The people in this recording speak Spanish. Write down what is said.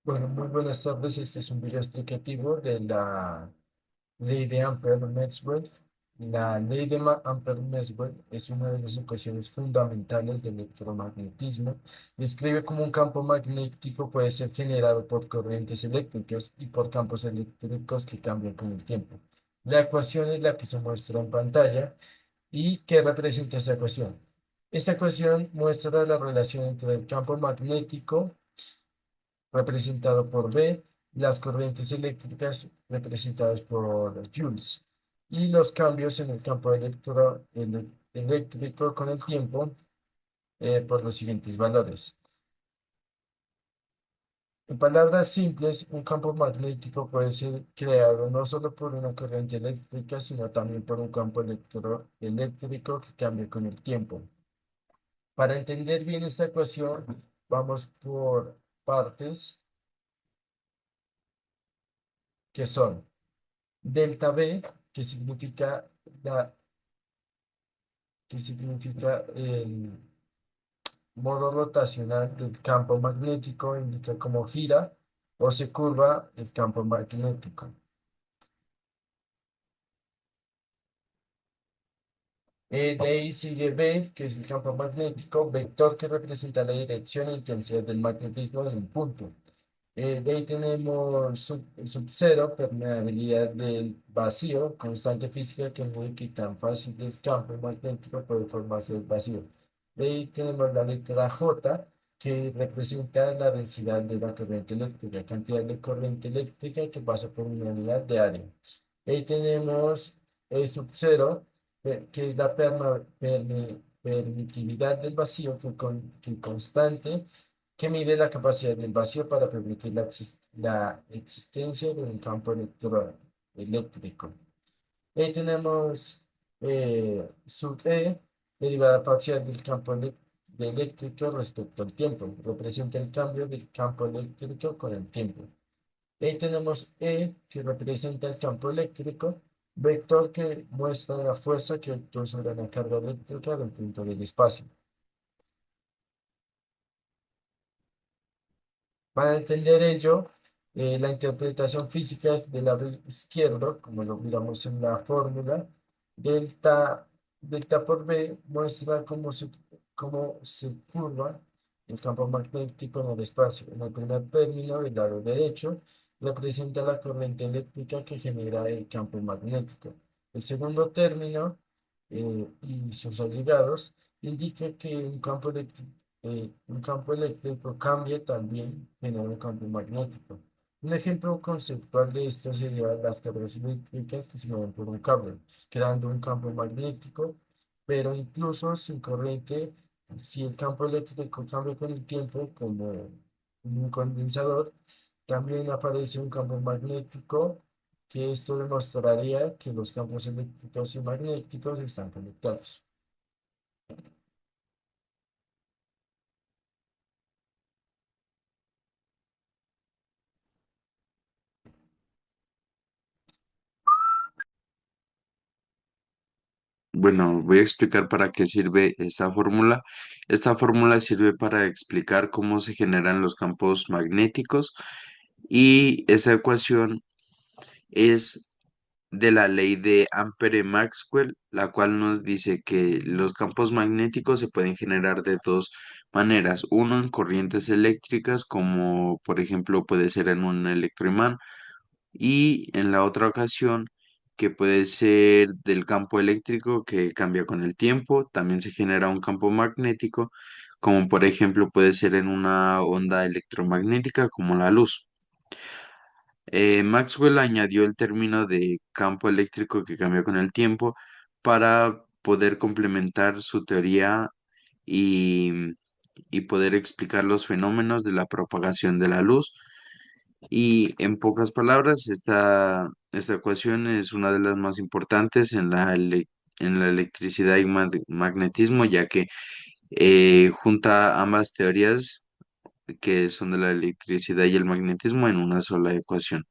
Bueno, muy buenas tardes. Este es un video explicativo de la ley de Ampère-Maxwell. La ley de Ampère-Maxwell es una de las ecuaciones fundamentales del electromagnetismo. Describe cómo un campo magnético puede ser generado por corrientes eléctricas y por campos eléctricos que cambian con el tiempo. La ecuación es la que se muestra en pantalla. ¿Y qué representa esta ecuación? Esta ecuación muestra la relación entre el campo magnético representado por B, las corrientes eléctricas representadas por joules, y los cambios en el campo eléctrico con el tiempo por los siguientes valores. En palabras simples, un campo magnético puede ser creado no solo por una corriente eléctrica, sino también por un campo eléctrico que cambia con el tiempo. Para entender bien esta ecuación, vamos por partes que son delta V, que significa, que significa el modo rotacional del campo magnético, indica cómo gira o se curva el campo magnético. De ahí sigue B, que es el campo magnético, vector que representa la dirección e intensidad del magnetismo de un punto. De ahí tenemos sub cero, permeabilidad del vacío, constante física que muy que tan fácil del campo magnético puede formarse el vacío. De ahí tenemos la letra J, que representa la densidad de la corriente eléctrica, cantidad de corriente eléctrica que pasa por una unidad de área. De ahí tenemos E sub cero, que es la permitividad del vacío, que constante que mide la capacidad del vacío para permitir la existencia de un campo eléctrico. Ahí tenemos sub E, derivada parcial del campo eléctrico respecto al tiempo. Representa el cambio del campo eléctrico con el tiempo. Ahí tenemos E, que representa el campo eléctrico, vector que muestra la fuerza que actúa sobre la carga eléctrica del punto del espacio. Para entender ello, la interpretación física es del lado izquierdo, como lo miramos en la fórmula. Delta, delta por B muestra cómo se curva el campo magnético en el espacio. En el primer término, del lado derecho, representa la corriente eléctrica que genera el campo magnético. El segundo término y sus agregados indica que un campo eléctrico cambia también genera un campo magnético. Un ejemplo conceptual de esto sería las cargas eléctricas que se mueven por un cable, creando un campo magnético, pero incluso sin corriente, si el campo eléctrico cambia con el tiempo, como un condensador, también aparece un campo magnético, que esto demostraría que los campos eléctricos y magnéticos están conectados. Bueno, voy a explicar para qué sirve esta fórmula. Esta fórmula sirve para explicar cómo se generan los campos magnéticos y esta ecuación es de la ley de Ampere-Maxwell, la cual nos dice que los campos magnéticos se pueden generar de dos maneras. Uno en corrientes eléctricas, como por ejemplo puede ser en un electroimán, y en la otra ocasión, que puede ser del campo eléctrico que cambia con el tiempo, también se genera un campo magnético, como por ejemplo puede ser en una onda electromagnética como la luz. Maxwell añadió el término de campo eléctrico que cambia con el tiempo para poder complementar su teoría y, y poder explicar los fenómenos de la propagación de la luz. Y en pocas palabras, esta ecuación es una de las más importantes en en la electricidad y magnetismo, ya que junta ambas teorías que son de la electricidad y el magnetismo en una sola ecuación.